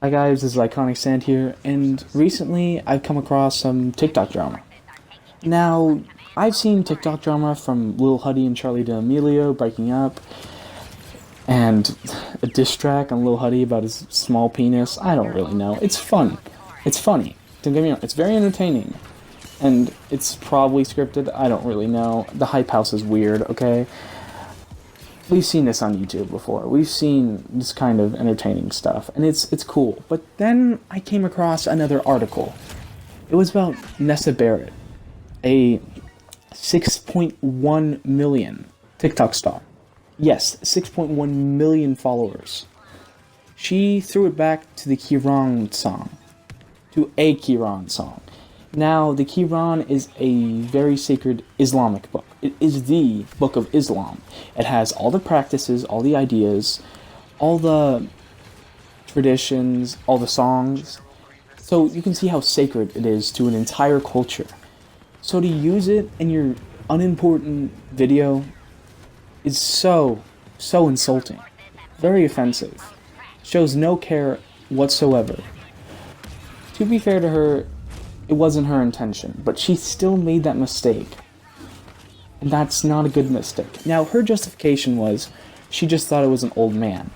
Hi guys, this is Iconic Sand here, and recently I've come across some TikTok drama. Now, I've seen TikTok drama from Lil Huddy and Charlie D'Amelio breaking up, and a diss track on Lil Huddy about his small penis. I don't really know. It's fun. It's funny. Don't get me wrong, it's very entertaining. And it's probably scripted. I don't really know. The Hype House is weird, okay? We've seen this on YouTube before. We've seen this kind of entertaining stuff, and it's cool. But then I came across another article. It was about Nessa Barrett, a 6.1 million TikTok star. Yes, 6.1 million followers. She threw it back to the Quran song, to a Quran song. Now, the Quran is a very sacred Islamic book. It is the book of Islam. It has all the practices, all the ideas, all the traditions, all the songs. So you can see how sacred it is to an entire culture. So to use it in your unimportant video is so insulting. Very offensive. Shows no care whatsoever. To be fair to her, it wasn't her intention, but she still made that mistake. And that's not a good mistake. Now, her justification was she just thought it was an old man.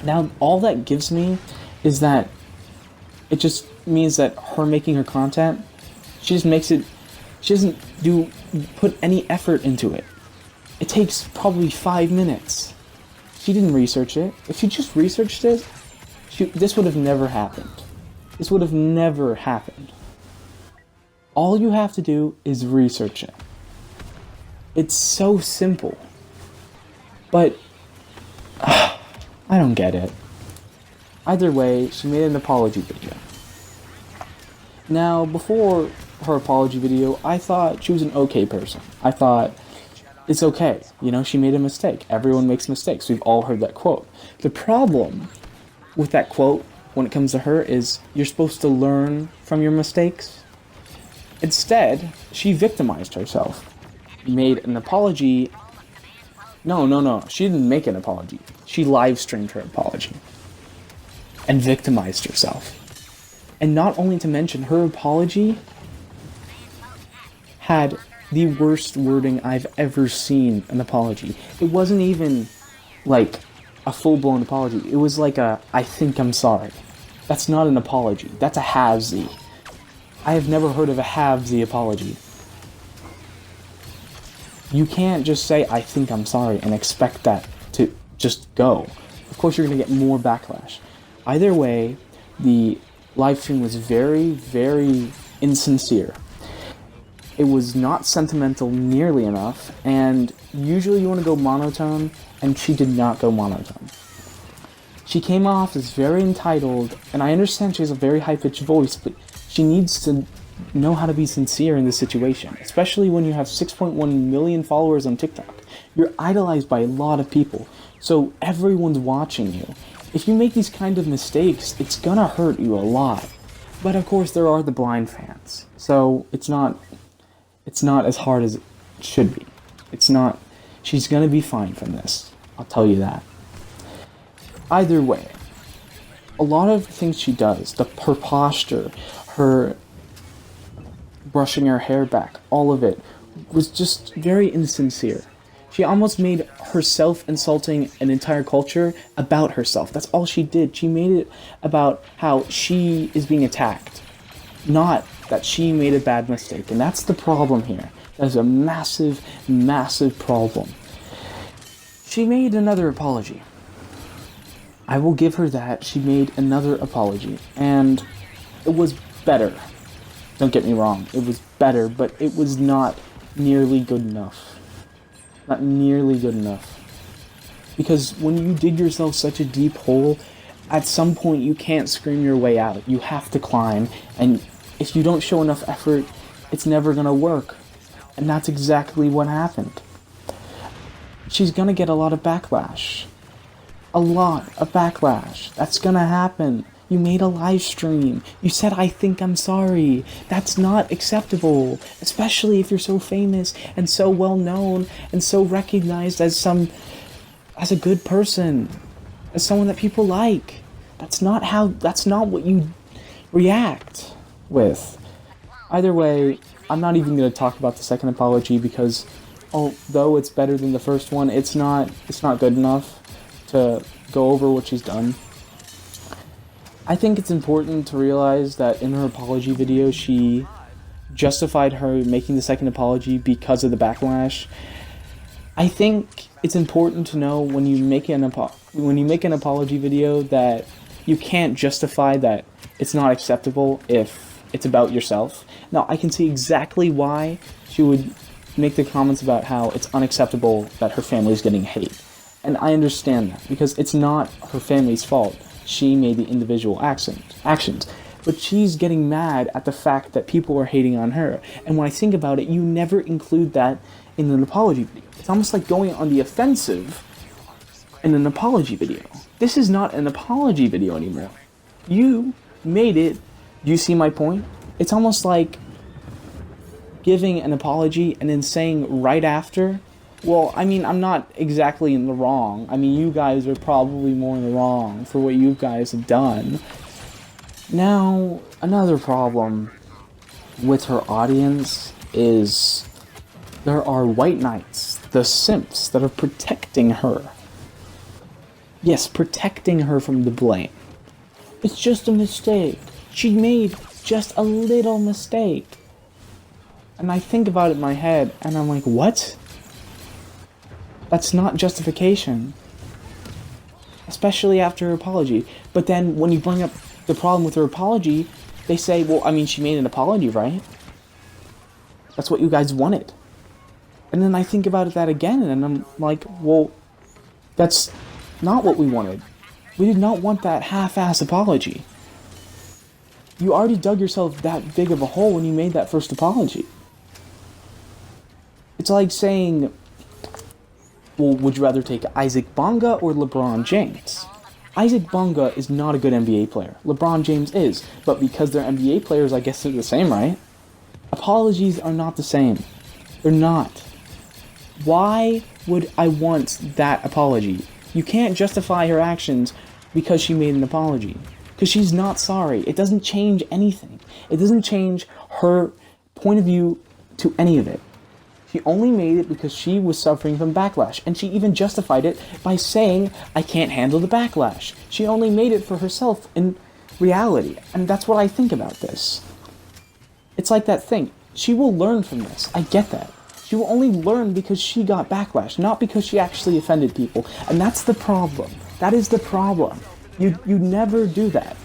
Now, all that gives me is that it just means that her making her content, she just makes it, she doesn't put any effort into it. It takes probably 5 minutes. She didn't research it. If she just researched it, this would have never happened. This would have never happened. All you have to do is research it. It's so simple. But I don't get it. Either way, she made an apology video. Now, before her apology video, I thought she was an okay person. I thought it's okay. You know, she made a mistake. Everyone makes mistakes. We've all heard that quote. The problem with that quote when it comes to her is you're supposed to learn from your mistakes. Instead, she victimized herself. Made an apology. No. She didn't make an apology. She live streamed her apology. And victimized herself. And not only to mention, her apology had the worst wording I've ever seen an apology. It wasn't even like a full-blown apology. It was like a, I think I'm sorry. That's not an apology. That's a halvesy. I have never heard of a halvesy apology. You can't just say, I think I'm sorry, and expect that to just go. Of course, you're going to get more backlash. Either way, the live stream was very insincere. It was not sentimental nearly enough, and usually you want to go monotone, and she did not go monotone. She came off as very entitled, and I understand she has a very high-pitched voice, but she needs to know how to be sincere in this situation, especially when you have 6.1 million followers on TikTok. You're idolized by a lot of people, so everyone's watching you. If you make these kind of mistakes, it's gonna hurt you a lot. But of course, there are the blind fans, so it's not as hard as it should be. She's gonna be fine from this, I'll tell you that. Either way, a lot of the things she does, her posture, her brushing her hair back, all of it, was just very insincere. She almost made herself insulting an entire culture about herself. That's all she did. She made it about how she is being attacked, not that she made a bad mistake. And that's the problem here. That is a massive problem. She made another apology. I will give her that. She made another apology, and it was better. Don't get me wrong, it was better, but it was not nearly good enough. Not nearly good enough. Because when you dig yourself such a deep hole, at some point you can't scream your way out. You have to climb, and if you don't show enough effort, it's never gonna work. And that's exactly what happened. She's gonna get a lot of backlash. A lot of backlash. That's gonna happen. You made a live stream. You said, I think I'm sorry. That's not acceptable. Especially if you're so famous and so well known and so recognized as a good person. As someone that people like. That's not what you react with. Either way, I'm not even going to talk about the second apology because although it's better than the first one, it's not good enough to go over what she's done. I think it's important to realize that in her apology video, she justified her making the second apology because of the backlash. I think it's important to know when you make an apology video that you can't justify that it's not acceptable if it's about yourself. Now, I can see exactly why she would make the comments about how it's unacceptable that her family's getting hate. And I understand that, because it's not her family's fault. She made the individual actions. But she's getting mad at the fact that people are hating on her. And when I think about it, you never include that in an apology video. It's almost like going on the offensive in an apology video. This is not an apology video anymore. You made it. Do you see my point? It's almost like giving an apology and then saying right after, well, I mean, I'm not exactly in the wrong. I mean, you guys are probably more in the wrong for what you guys have done. Now, another problem with her audience is there are white knights, the simps, that are protecting her. Yes, protecting her from the blame. It's just a mistake. She made just a little mistake. And I think about it in my head, and I'm like, what? That's not justification. Especially after her apology. But then when you bring up the problem with her apology, they say, well, I mean, she made an apology, right? That's what you guys wanted. And then I think about that again, and I'm like, well, that's not what we wanted. We did not want that half-ass apology. You already dug yourself that big of a hole when you made that first apology. It's like saying, well, would you rather take Isaac Bonga or LeBron James? Isaac Bonga is not a good NBA player. LeBron James is. But because they're NBA players, I guess they're the same, right? Apologies are not the same. They're not. Why would I want that apology? You can't justify her actions because she made an apology. Because she's not sorry. It doesn't change anything. It doesn't change her point of view to any of it. She only made it because she was suffering from backlash. And she even justified it by saying, I can't handle the backlash. She only made it for herself in reality. And that's what I think about this. It's like that thing. She will learn from this. I get that. She will only learn because she got backlash, not because she actually offended people. And that's the problem. That is the problem. You never do that.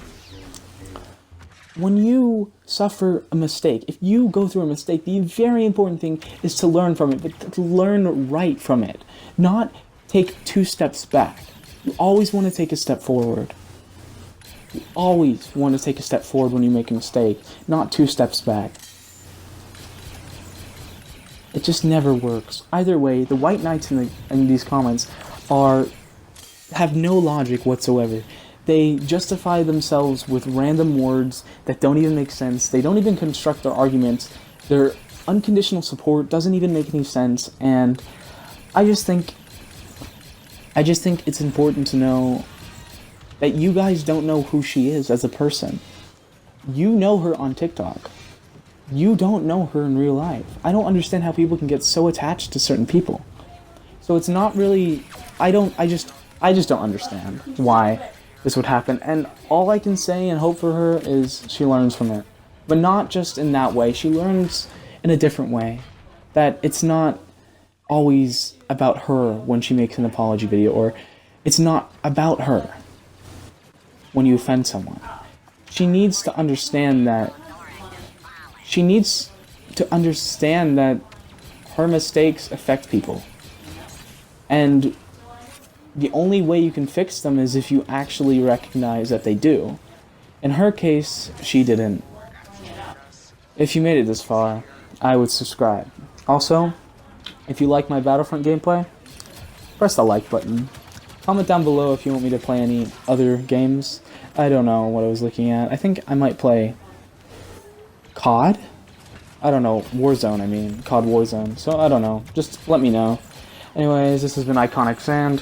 When you suffer a mistake, if you go through a mistake, the very important thing is to learn from it, but to learn right from it. Not take 2 steps back. You always want to take a step forward. You always want to take a step forward when you make a mistake, not 2 steps back. It just never works. Either way, the white knights in these comments have no logic whatsoever. They justify themselves with random words that don't even make sense. They don't even construct their arguments. Their unconditional support doesn't even make any sense. And I just think it's important to know that you guys don't know who she is as a person. You know her on TikTok. You don't know her in real life. I don't understand how people can get so attached to certain people. So it's not really, I just don't understand why this would happen. And all I can say and hope for her is she learns from it. But not just in that way. She learns in a different way. That it's not always about her when she makes an apology video, or it's not about her when you offend someone. She needs to understand that her mistakes affect people. And the only way you can fix them is if you actually recognize that they do. In her case, she didn't. If you made it this far, I would subscribe. Also, if you like my Battlefront gameplay, press the like button. Comment down below if you want me to play any other games. I don't know what I was looking at. I think I might play COD? I don't know. Warzone, I mean. COD Warzone. So, I don't know. Just let me know. Anyways, this has been Iconic Sand.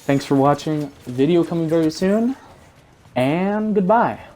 Thanks for watching. Video coming very soon. and goodbye.